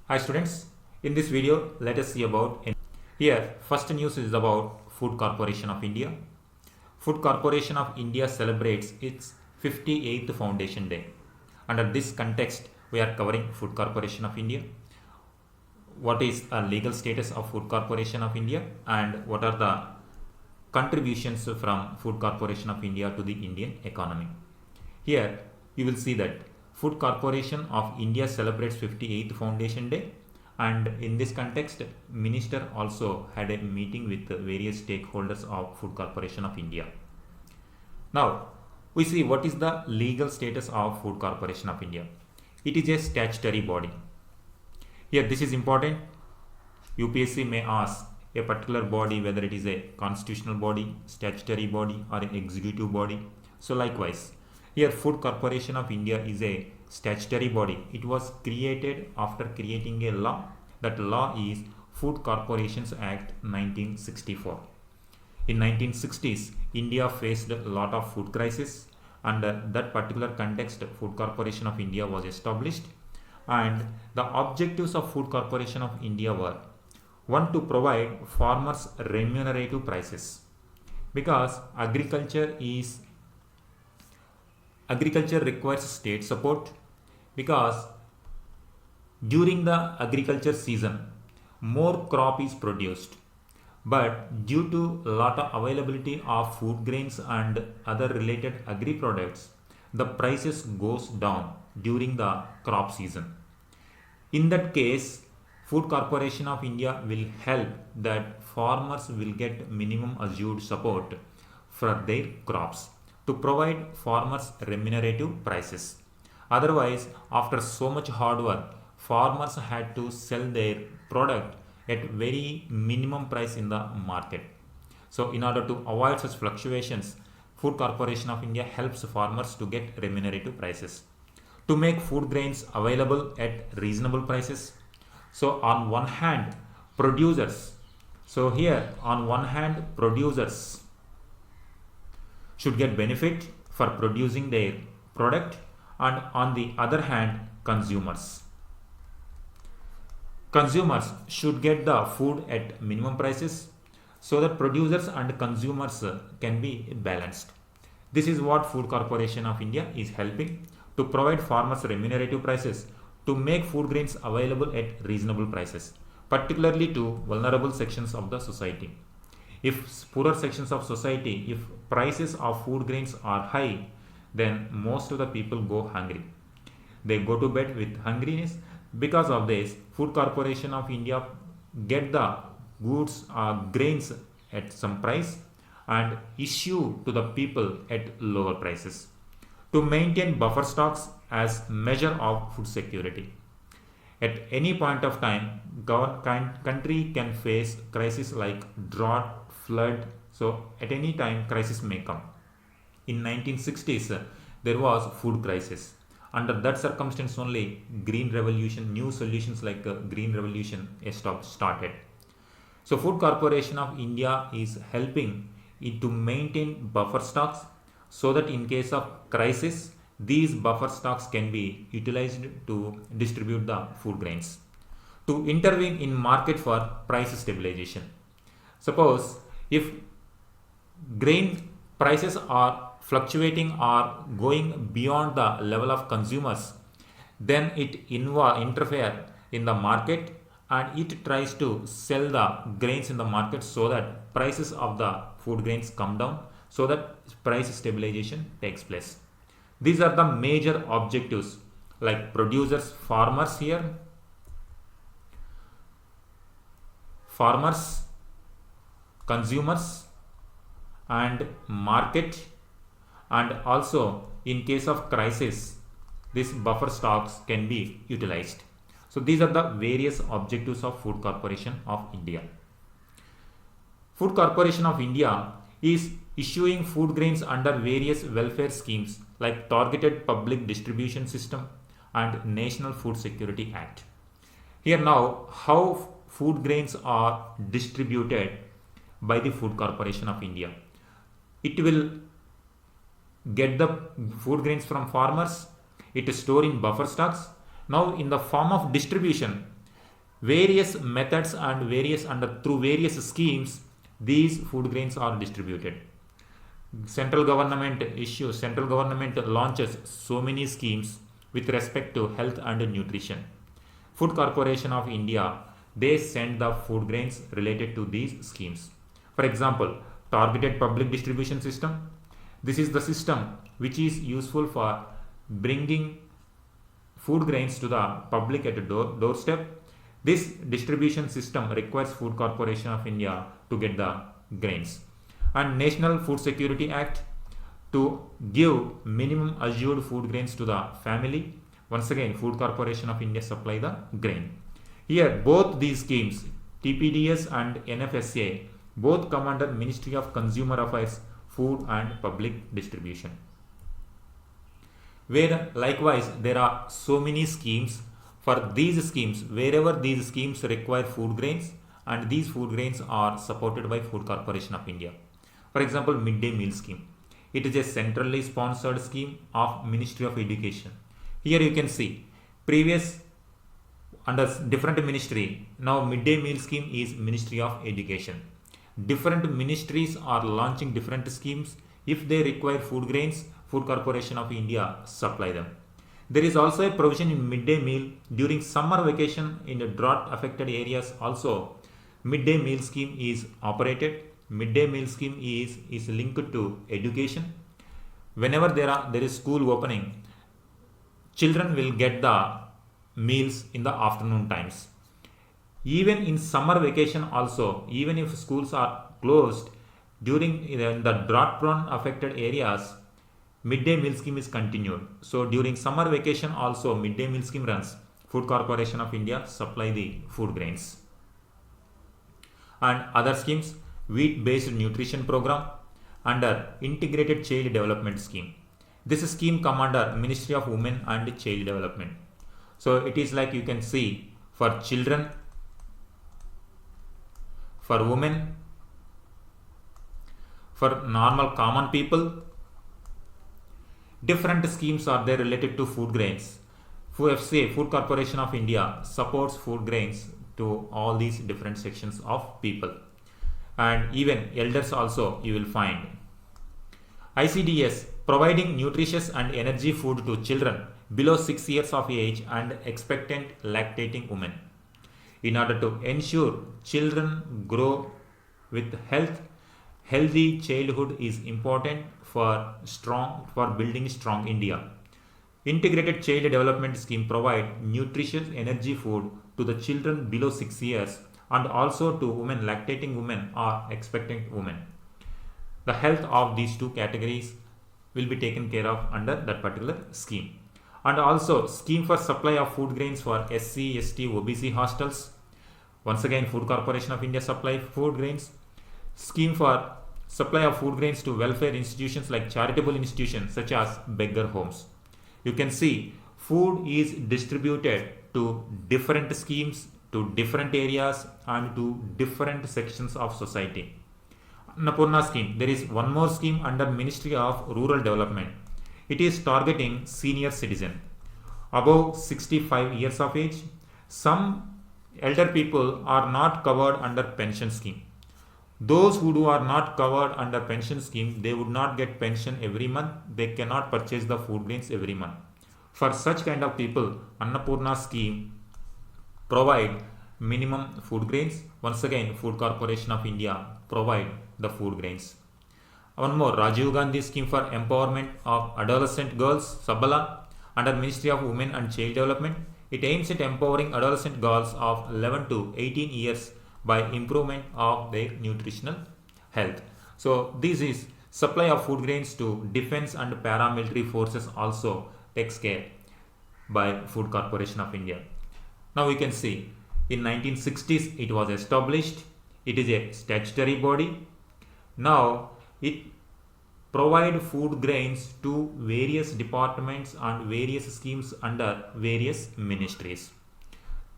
Hi students, in this video let us see about here first news is about Food Corporation of India. Food Corporation of India celebrates its 58th Foundation Day. Under this context, we are covering Food Corporation of India. What is a legal status of Food Corporation of India and what are the contributions from Food Corporation of India to the Indian economy. Here you will see that Food Corporation of India celebrates 58th Foundation Day, and in this context Minister also had a meeting with various stakeholders of Food Corporation of India. Now we see what is the legal status of Food Corporation of India. It is a statutory body. Here this is important. UPSC may ask a particular body whether it is a constitutional body, statutory body or an executive body. So likewise, here Food Corporation of India is a statutory body. It was created after creating a law. That law is Food Corporations Act 1964. In 1960s, India faced a lot of food crisis. Under that particular context, Food Corporation of India was established, and the objectives of Food Corporation of India were: one, to provide farmers remunerative prices, because agriculture requires state support, because during the agriculture season more crop is produced, but due to lot of availability of food grains and other related agri products, the prices goes down during the crop season. In that case, Food Corporation of India will help that farmers will get minimum assured support for their crops to provide farmers remunerative prices. Otherwise, after so much hard work, farmers had to sell their product at very minimum price in the market. So in order to avoid such fluctuations, Food Corporation of India helps farmers to get remunerative prices, to make food grains available at reasonable prices. So on one hand, producers should get benefit for producing their product, and on the other hand, consumers should get the food at minimum prices, so that producers and consumers can be balanced. This is what Food Corporation of India is helping, to provide farmers remunerative prices, to make food grains available at reasonable prices, particularly to vulnerable sections of the society. If poorer sections of society, if prices of food grains are high, then most of the people go hungry. They go to bed with hungriness. Because of this, Food Corporation of India get the goods grains at some price and issue to the people at lower prices, to maintain buffer stocks as measure of food security. At any point of time, country can face crisis like drought, flood. So at any time crisis may come. In 1960s, there was food crisis. Under that circumstance only, green revolution, new solutions like green revolution started. So Food Corporation of India is helping it to maintain buffer stocks, so that in case of crisis, these buffer stocks can be utilized to distribute the food grains, to intervene in market for price stabilization. Suppose if grain prices are fluctuating or going beyond the level of consumers, then it interfere in the market and it tries to sell the grains in the market, so that prices of the food grains come down, so that price stabilization takes place. These are the major objectives, like producers, farmers, consumers and market, and also in case of crisis, these buffer stocks can be utilized. So these are the various objectives of Food Corporation of India. Food Corporation of India is issuing food grains under various welfare schemes like Targeted Public Distribution System and National Food Security Act. Here now, how food grains are distributed by the Food Corporation of India. It will get the food grains from farmers, it is stored in buffer stocks. Now in the form of distribution, various methods and through various schemes these food grains are distributed. Central government launches so many schemes with respect to health and nutrition. Food Corporation of India, they send the food grains related to these schemes. For example, targeted public distribution system. This is the system which is useful for bringing food grains to the public at a doorstep. This distribution system requires Food Corporation of India to get the grains. And National Food Security Act to give minimum assured food grains to the family. Once again, Food Corporation of India supply the grain. Here, both these schemes, TPDS and NFSA, both come under Ministry of Consumer Affairs, Food and Public Distribution. Where likewise there are so many schemes. For these schemes, wherever these schemes require food grains, and these food grains are supported by Food Corporation of India. For example, midday meal scheme. It is a centrally sponsored scheme of Ministry of Education. Here you can see previous under different ministry, now midday meal scheme is Ministry of Education. Different ministries are launching different schemes. If they require food grains, Food Corporation of India supply them. There is also a provision in midday meal during summer vacation in the drought affected areas. Also, midday meal scheme is operated. Midday meal scheme is linked to education. Whenever there is school opening, children will get the meals in the afternoon times. Even in summer vacation also, even if schools are closed during the drought prone affected areas, midday meal scheme is continued. So during summer vacation also midday meal scheme runs. Food Corporation of India supply the food grains. And other schemes, wheat based nutrition program under Integrated Child Development Scheme. This scheme come under Ministry of Women and Child Development. So it is like you can see for children, for women, for normal common people, different schemes are there related to food grains. FCA, Food Corporation of India, supports food grains to all these different sections of people. And even elders also you will find. ICDS, providing nutritious and energy food to children below 6 years of age and expectant lactating women. In order to ensure children grow with health, healthy childhood is important for building strong India. Integrated Child Development Scheme provide nutritious energy food to the children below 6 years and also to women, lactating women or expectant women. The health of these two categories will be taken care of under that particular scheme. And also scheme for supply of food grains for SC, ST, OBC hostels. Once again, Food Corporation of India supply food grains. Scheme for supply of food grains to welfare institutions like charitable institutions such as beggar homes. You can see food is distributed to different schemes, to different areas and to different sections of society. Annapurna scheme. There is one more scheme under Ministry of Rural Development. It is targeting senior citizen above 65 years of age. Some elder people are not covered under pension scheme. Those who are not covered under pension scheme, they would not get pension every month. They cannot purchase the food grains every month. For such kind of people, Annapurna scheme provide minimum food grains. Once again, Food Corporation of India provide the food grains. One more, Rajiv Gandhi scheme for empowerment of adolescent girls, Sabala, under Ministry of Women and Child Development. It aims at empowering adolescent girls of 11 to 18 years by improvement of their nutritional health. So this is supply of food grains to defense and paramilitary forces also takes care by Food Corporation of India. Now we can see in 1960s it was established. It is a statutory body. Now it provide food grains to various departments and various schemes under various ministries.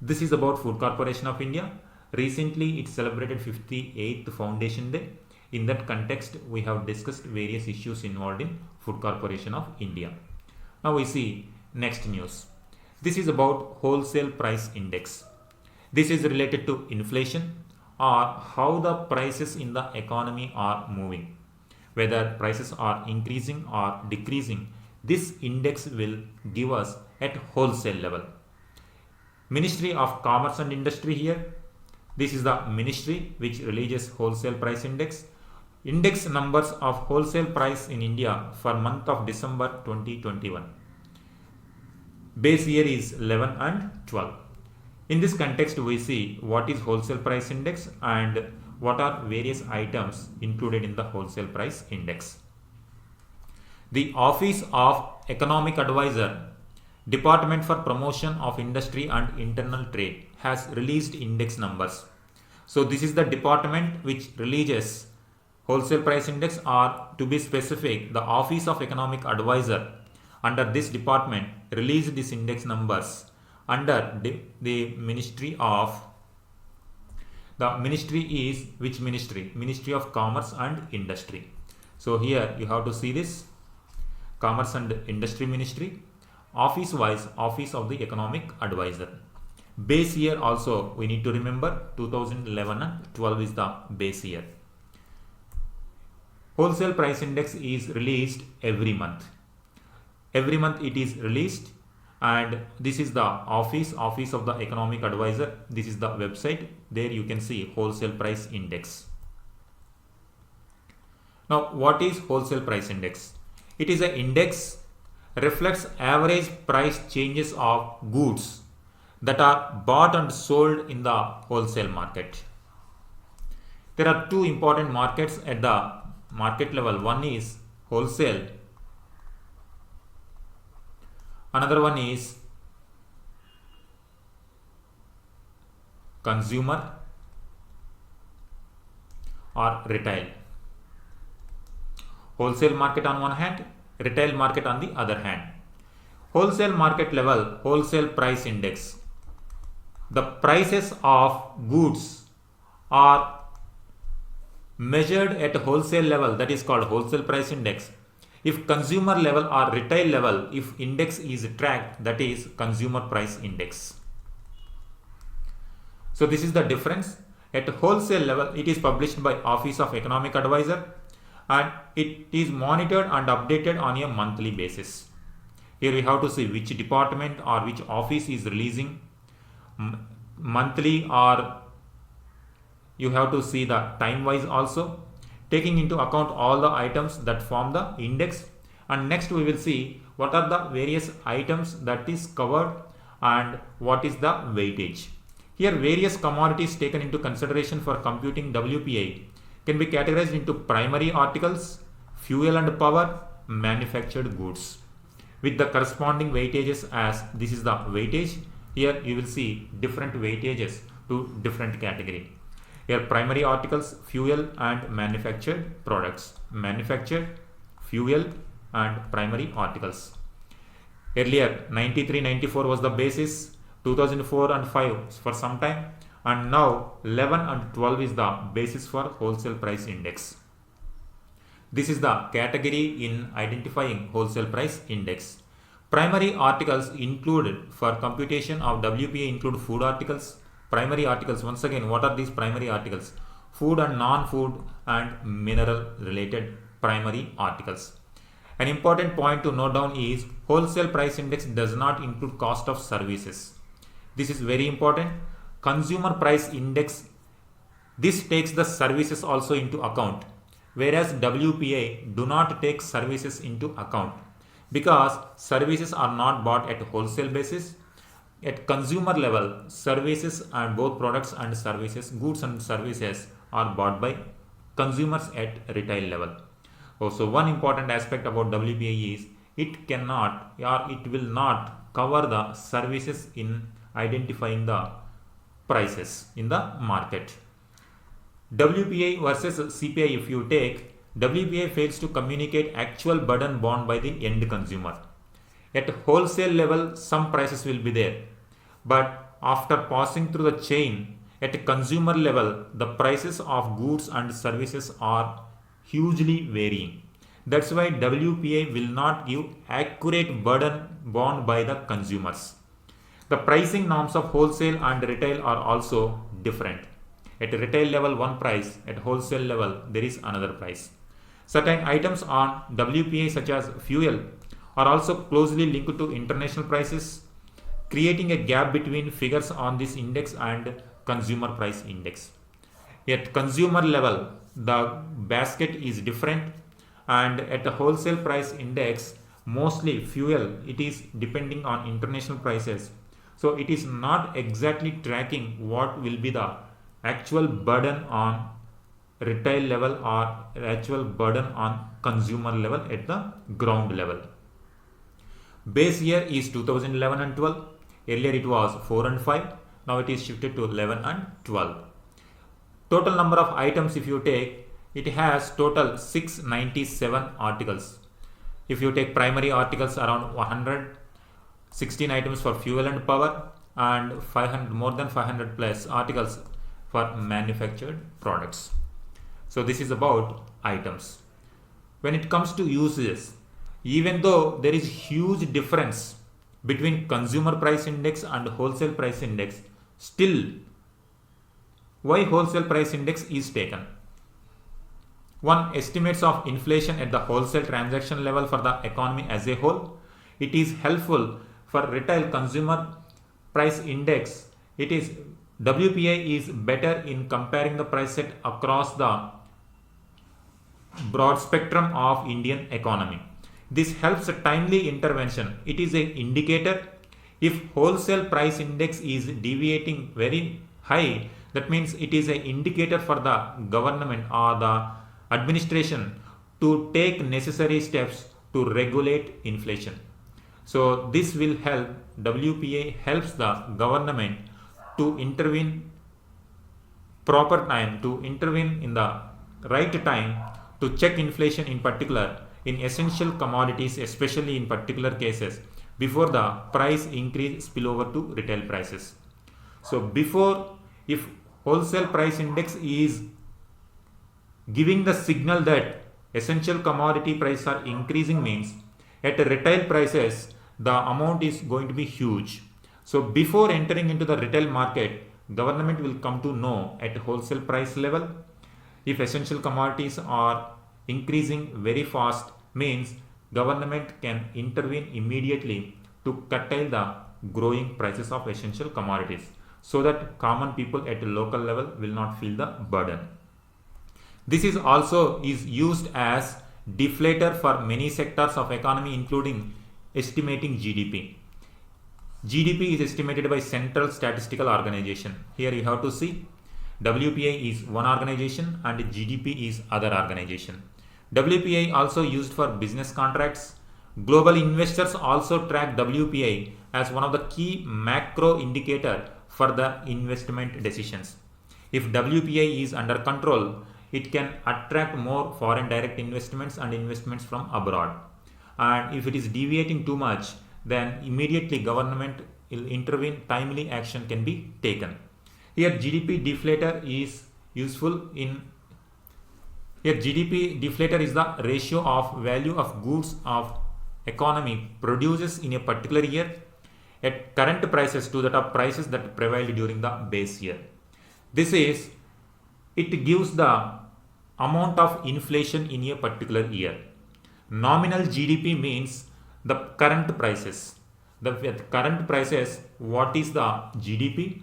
This is about Food Corporation of India. Recently it celebrated 58th Foundation Day. In that context, we have discussed various issues involved in Food Corporation of India. Now we see next news. This is about wholesale price index. This is related to inflation or how the prices in the economy are moving. Whether prices are increasing or decreasing, this index will give us at wholesale level. Ministry of Commerce and Industry here. This is the ministry which releases wholesale price index. Index numbers of wholesale price in India for month of December 2021. Base year is 11 and 12. In this context, we see what is wholesale price index and what are various items included in the wholesale price index. The Office of Economic Advisor, Department for Promotion of Industry and Internal Trade, has released index numbers. So this is the department which releases wholesale price index, or to be specific, the Office of Economic Advisor under this department released these index numbers under the Ministry of, the ministry is which ministry? Ministry of Commerce and Industry. So here you have to see this Commerce and Industry Ministry, office wise Office of the Economic Advisor. Base year also we need to remember 2011 and 12 is the base year. Wholesale price index is released every month. Every month it is released, and this is the office of the Economic Advisor. This is the website. There you can see wholesale price index. Now what is wholesale price index? It is an index reflects average price changes of goods that are bought and sold in the wholesale market. There are two important markets at the market level. One is wholesale, another one is consumer or retail. Wholesale market on one hand, retail market on the other hand. Wholesale market level, wholesale price index. The prices of goods are measured at wholesale level, that is called wholesale price index. If consumer level or retail level, if index is tracked, that is consumer price index. So this is the difference. At wholesale level, it is published by Office of Economic Advisor and it is monitored and updated on a monthly basis. Here we have to see which department or which office is releasing monthly, or you have to see the time wise also, taking into account all the items that form the index. And next we will see what are the various items that is covered and what is the weightage. Here various commodities taken into consideration for computing WPI can be categorized into primary articles, fuel and power, manufactured goods, with the corresponding weightages, as this is the weightage. Here you will see different weightages to different category. Here primary articles, fuel and manufactured products, manufactured, fuel and primary articles. Earlier 93-94 was the basis, 2004 and 5 for some time, and now 11 and 12 is the basis for wholesale price index. This is the category in identifying wholesale price index. Primary articles included for computation of WPI include food articles. Primary articles, once again, what are these primary articles? Food and non-food and mineral related primary articles. An important point to note down is wholesale price index does not include cost of services. This is very important. Consumer price index, this takes the services also into account, whereas WPI do not take services into account because services are not bought at wholesale basis. At consumer level, services and both products and services, goods and services are bought by consumers at retail level. Also, one important aspect about WPI is it cannot or it will not cover the services in identifying the prices in the market. WPI versus CPI, if you take, WPI fails to communicate actual burden borne by the end consumer. At wholesale level, some prices will be there, but after passing through the chain, at consumer level, the prices of goods and services are hugely varying. That's why WPI will not give accurate burden borne by the consumers. The pricing norms of wholesale and retail are also different. At retail level one price, at wholesale level there is another price. Certain items on WPI such as fuel are also closely linked to international prices, creating a gap between figures on this index and consumer price index. At consumer level, the basket is different, and at the wholesale price index, mostly fuel, it is depending on international prices. So it is not exactly tracking what will be the actual burden on retail level or actual burden on consumer level at the ground level. Base year is 2011 and 12. Earlier it was 4 and 5. Now it is shifted to 11 and 12. Total number of items, if you take, it has total 697 articles. If you take primary articles around 116 items for fuel and power, and 500, more than 500 plus articles for manufactured products. So this is about items. When it comes to usages, even though there is huge difference between consumer price index and wholesale price index, still why wholesale price index is taken? One, estimates of inflation at the wholesale transaction level for the economy as a whole. It is helpful for retail consumer price index. It is WPI is better in comparing the price set across the broad spectrum of Indian economy. This helps a timely intervention. It is an indicator. If wholesale price index is deviating very high, that means it is an indicator for the government or the administration to take necessary steps to regulate inflation. So this will help, WPI helps the government to intervene proper time, to intervene in the right time to check inflation, in particular in essential commodities, especially in particular cases, before the price increase spill over to retail prices. So before, if wholesale price index is giving the signal that essential commodity prices are increasing, means at retail prices the amount is going to be huge. So before entering into the retail market, government will come to know at wholesale price level if essential commodities are increasing very fast, means government can intervene immediately to curtail the growing prices of essential commodities, so that common people at a local level will not feel the burden. This is also used as deflator for many sectors of economy, including estimating GDP. GDP is estimated by Central Statistical Organization. Here you have to see WPI is one organization and GDP is other organization. WPI also used for business contracts. Global investors also track WPI as one of the key macro indicator for the investment decisions. If WPI is under control, it can attract more foreign direct investments and investments from abroad. And if it is deviating too much, then immediately government will intervene, timely action can be taken. Here GDP deflator is useful in, here GDP deflator is the ratio of value of goods of economy produces in a particular year at current prices to that of prices that prevailed during the base year. This is, it gives the amount of inflation in a particular year. Nominal GDP means the current prices. At current prices, what is the GDP?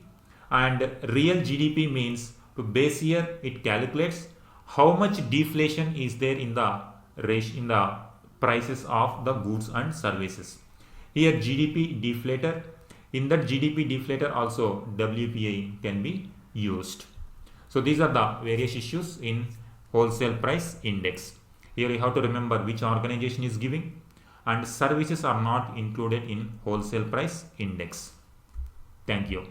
And real GDP means to base year, it calculates how much deflation is there in the ratio, in the prices of the goods and services. Here GDP deflator, in that GDP deflator also WPI can be used. So these are the various issues in wholesale price index. Here you have to remember which organization is giving, and services are not included in wholesale price index. Thank you.